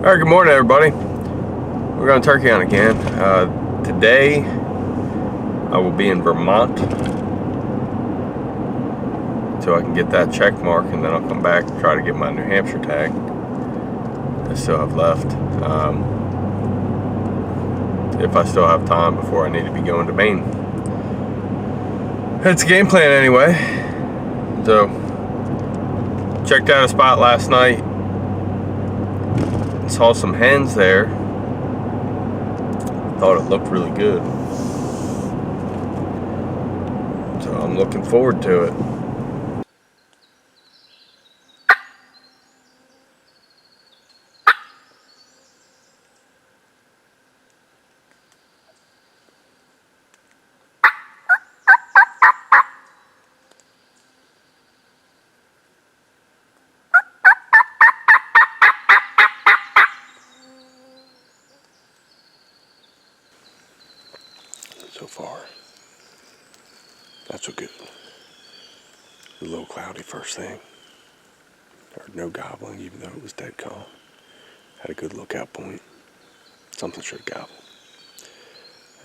Alright, good morning everybody. We're going turkey hunt again. Today I will be in Vermont so I can get that check mark, and then I'll come back and try to get my New Hampshire tag I still have left. If I still have time before I need to be going to Maine. That's the game plan anyway. So, checked out a spot last night. Saw some hens there. Thought it looked really good. So I'm looking forward to it. So far, not so good. A little cloudy first thing. Heard no gobbling, even though it was dead calm. Had a good lookout point. Something should have gobbled.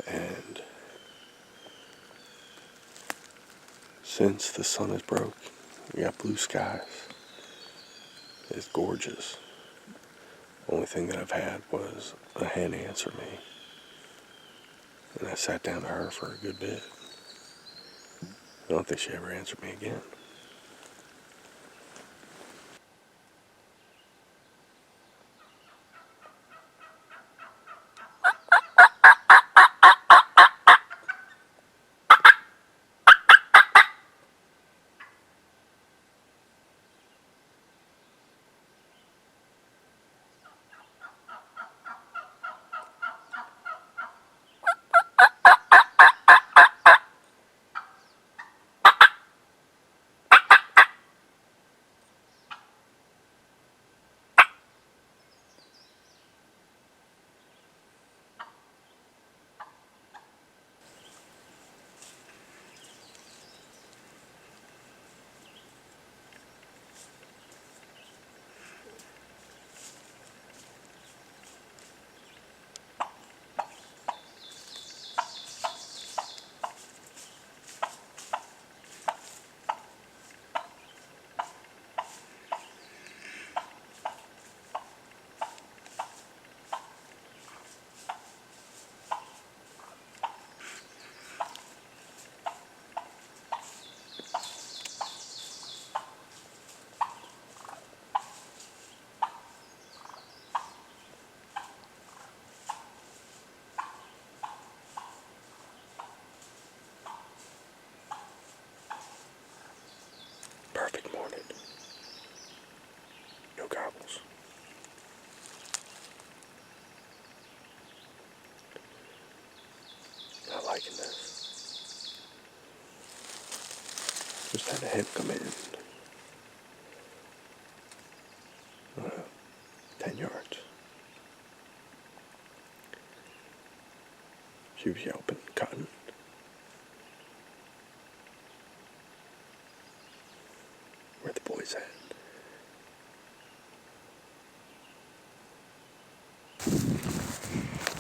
And since the sun is broke, we got blue skies. It's gorgeous. Only thing that I've had was a hen answer me. And I sat down to her for a good bit. I don't think she ever answered me again. Perfect morning. No gobbles. Not liking this. Just had a hen come in. 10 yards. She was yelping, cutting. Where the boys at?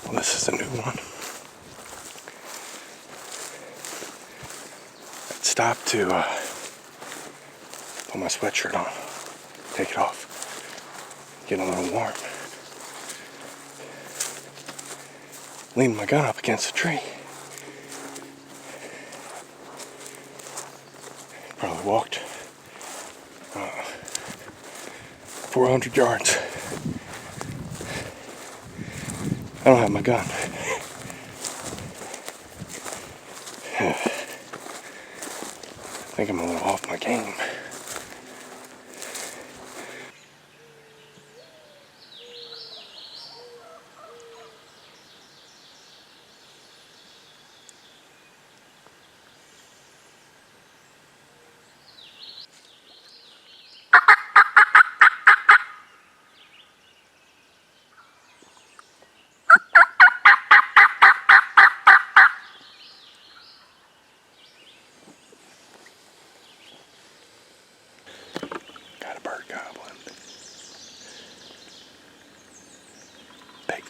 Well, this is a new one. I'd stop to put my sweatshirt on, take it off, get a little warm. Lean my gun up against a tree. Probably walked 400 yards. I don't have my gun. I think I'm a little off my game.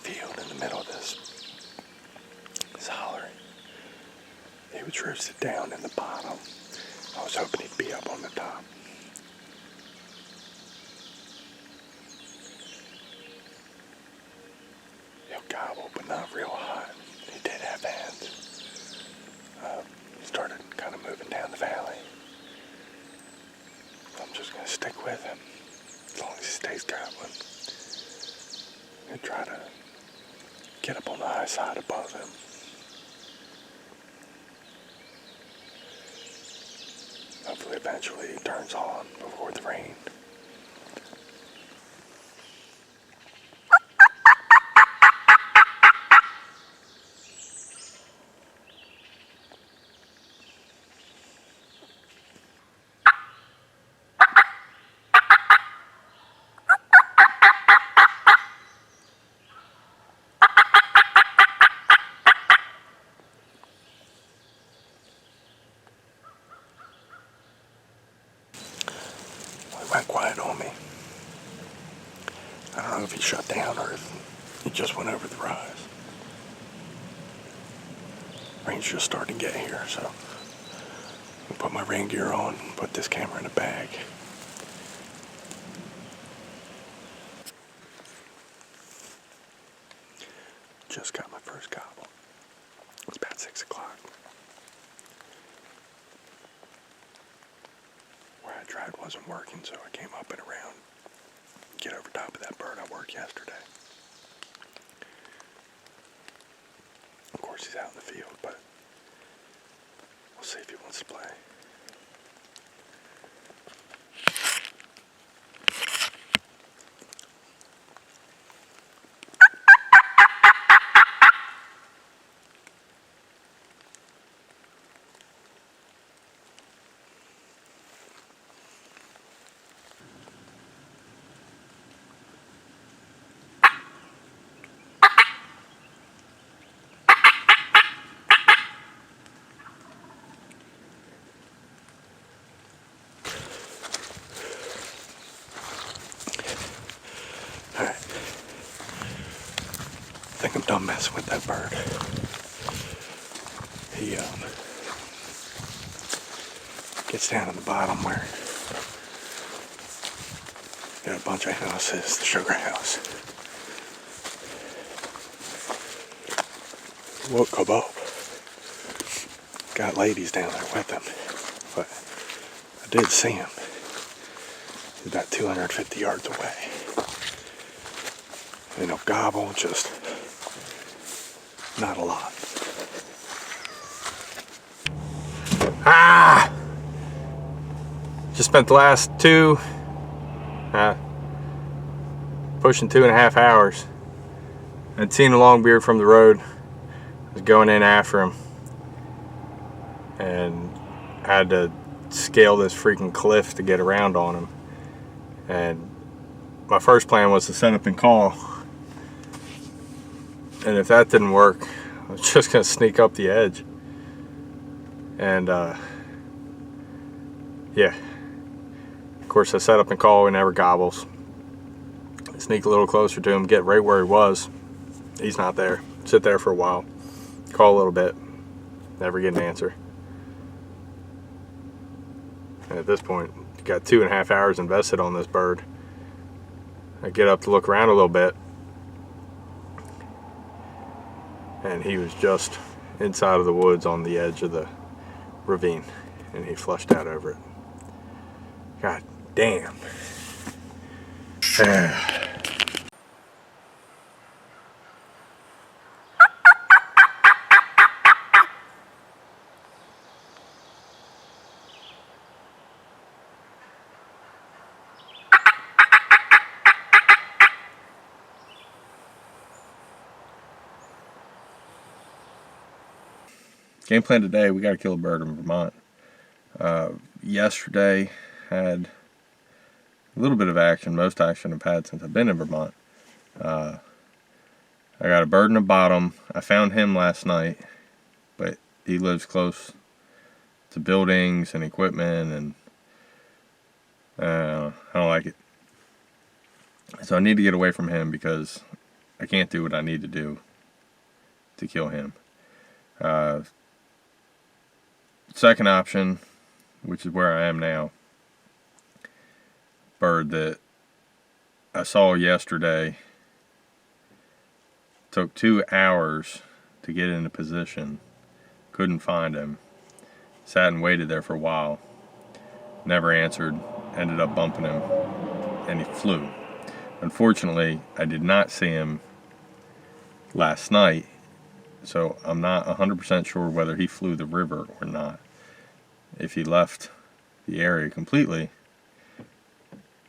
field in the middle of this holler. He was roosted down in the bottom. I was hoping he'd be up on the top. He'll gobble, but not real hot. He did have hands. He started kind of moving down the valley. So I'm just going to stick with him as long as he stays gobbling. And try to get up on the high side above him. Hopefully eventually he turns on before the rain. He went quiet on me. I don't know if he shut down or if he just went over the rise. Rain's just starting to get here, so I'll put my rain gear on, put this camera in a bag. Just got my first gobble. It's about 6 o'clock. Where I tried wasn't working, so I came up and around, get over top of that bird I worked yesterday. Of course he's out in the field, but we'll see if he wants to play. I think I'm done messing with that bird. He gets down to the bottom where got a bunch of houses, the sugar house. Woke gobble. Got ladies down there with him, but I did see him. He's about 250 yards away. And he'll gobble, just not a lot. Just spent the last pushing 2.5 hours. I'd seen a Longbeard from the road. I was going in after him. And I had to scale this freaking cliff to get around on him. And my first plan was to set up and call. And if that didn't work, I was just going to sneak up the edge. And, yeah. Of course, I set up and call, he never gobbles. I sneak a little closer to him, get right where he was. He's not there. Sit there for a while. Call a little bit. Never get an answer. And at this point, you got 2.5 hours invested on this bird. I get up to look around a little bit. And he was just inside of the woods on the edge of the ravine, and he flushed out over it. God damn. Game plan today, we got to kill a bird in Vermont. Yesterday had a little bit of action, most action I've had since I've been in Vermont. I got a bird in the bottom. I found him last night, but he lives close to buildings and equipment, and I don't like it. So I need to get away from him because I can't do what I need to do to kill him. Second option, which is where I am now, bird that I saw yesterday, took 2 hours to get into position, couldn't find him, sat and waited there for a while, never answered, ended up bumping him, and he flew. Unfortunately, I did not see him last night, so I'm not 100% sure whether he flew the river or not. If he left the area completely,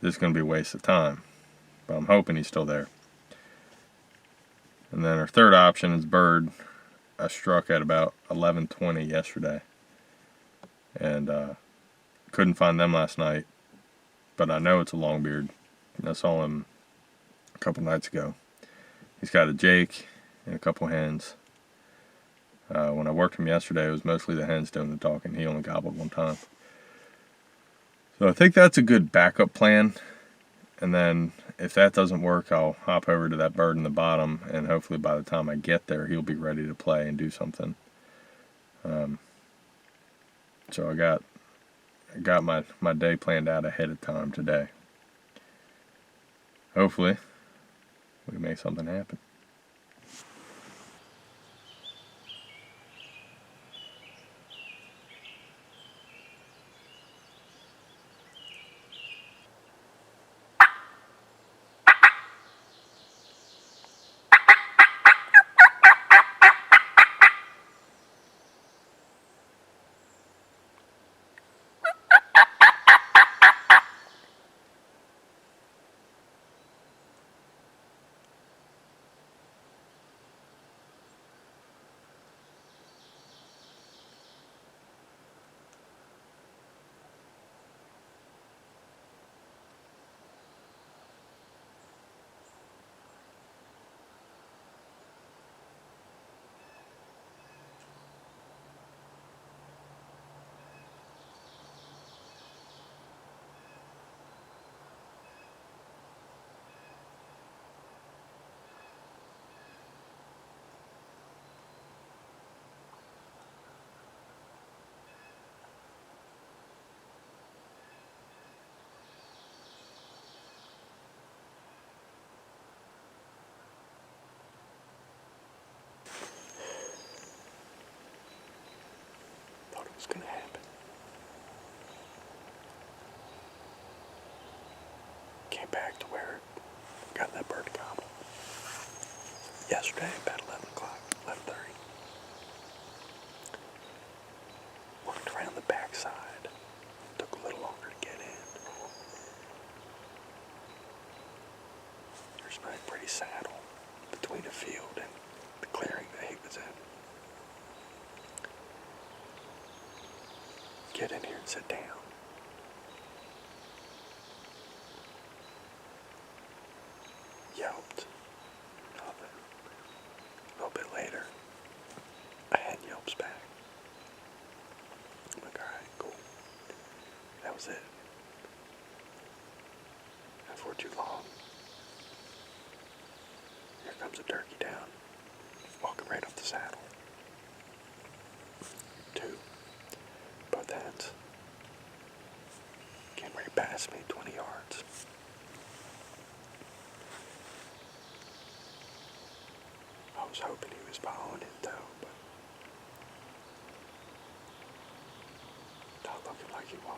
this is going to be a waste of time, but I'm hoping he's still there. And then our third option is bird I struck at about 11:20 yesterday, and couldn't find them last night, but I know it's a Longbeard. I saw him a couple nights ago. He's got a Jake and a couple hens. When I worked him yesterday, it was mostly the hens doing the talking. He only gobbled one time. So I think that's a good backup plan. And then if that doesn't work, I'll hop over to that bird in the bottom, and hopefully by the time I get there, he'll be ready to play and do something. So I got my day planned out ahead of time today. Hopefully we can make something happen. Thought it was going to happen. Came back to where I got that bird to gobble. Yesterday, about 11 o'clock, 11:30. Worked around the backside. Took a little longer to get in. There's a pretty saddle between a field and the clearing that he was in. Get in here and sit down. Yelped. Nothing. A little bit later, a hen yelps back. I'm like, alright, cool. That was it. And for too long, here comes a turkey down, walking right off the saddle. Two. Both hens. Came right past me, 20 yards. I was hoping he was following it though, but not looking like he was.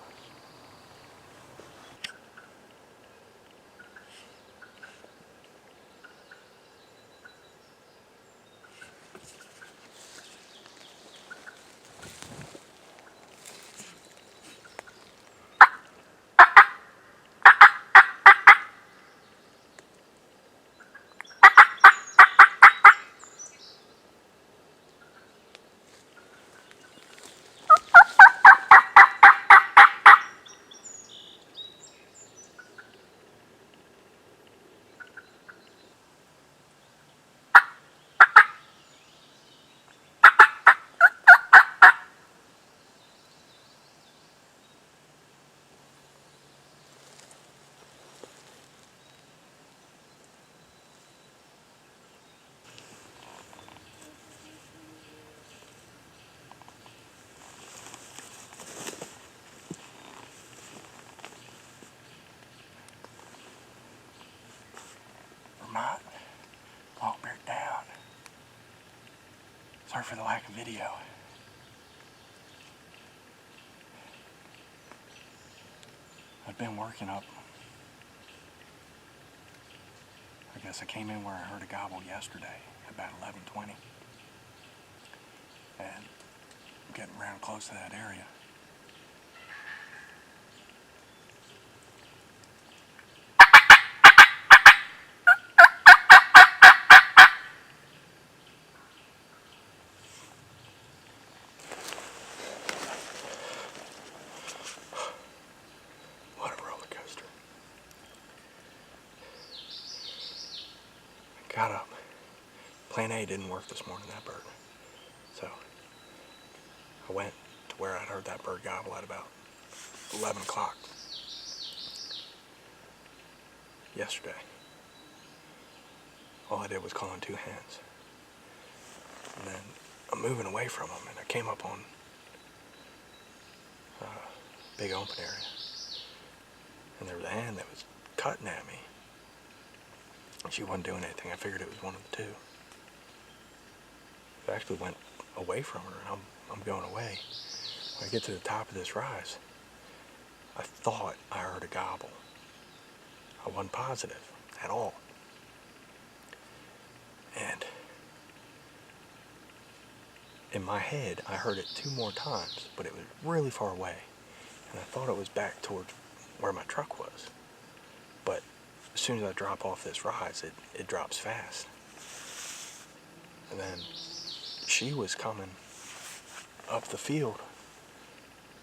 Vermont. Longbeard down. Sorry for the lack of video. I've been working up. I guess I came in where I heard a gobble yesterday, about 11:20. And getting around close to that area. What a roller coaster. Got up. Plan A didn't work this morning, that bird. So I went to where I'd heard that bird gobble at about 11 o'clock yesterday. All I did was call in 2 hens. And then I'm moving away from them, and I came up on a big open area. And there was a hen that was cutting at me. She wasn't doing anything. I figured it was one of the two. I actually went away from her, and I'm going away. When I get to the top of this rise, I thought I heard a gobble. I wasn't positive at all. And in my head, I heard it 2 more times, but it was really far away. And I thought it was back towards where my truck was. But as soon as I drop off this rise, it drops fast. And then she was coming up the field,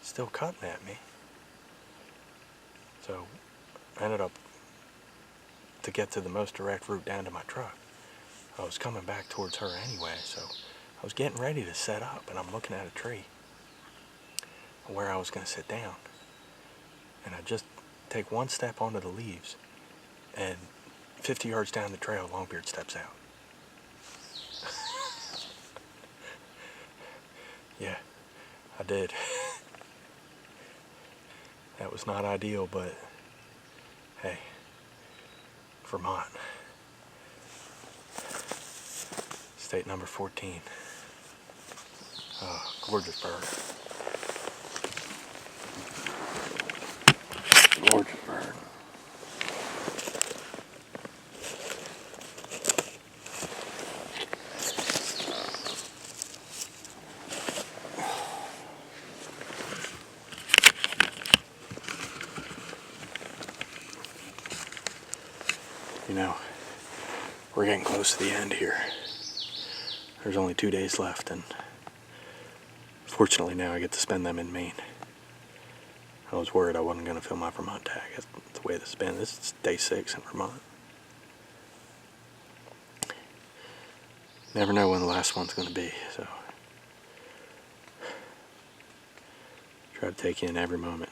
still cutting at me. So I ended up, to get to the most direct route down to my truck, I was coming back towards her anyway, so I was getting ready to set up, and I'm looking at a tree where I was going to sit down. And I just take 1 step onto the leaves, and 50 yards down the trail, Longbeard steps out. Yeah, I did. That was not ideal, but hey, Vermont. State number 14. Oh, gorgeous bird. Gorgeous bird. You know, we're getting close to the end here. There's only 2 days left, and fortunately now I get to spend them in Maine. I was worried I wasn't going to fill my Vermont tag. That's the way this has been. This is day 6 in Vermont. Never know when the last one's going to be, so try to take in every moment.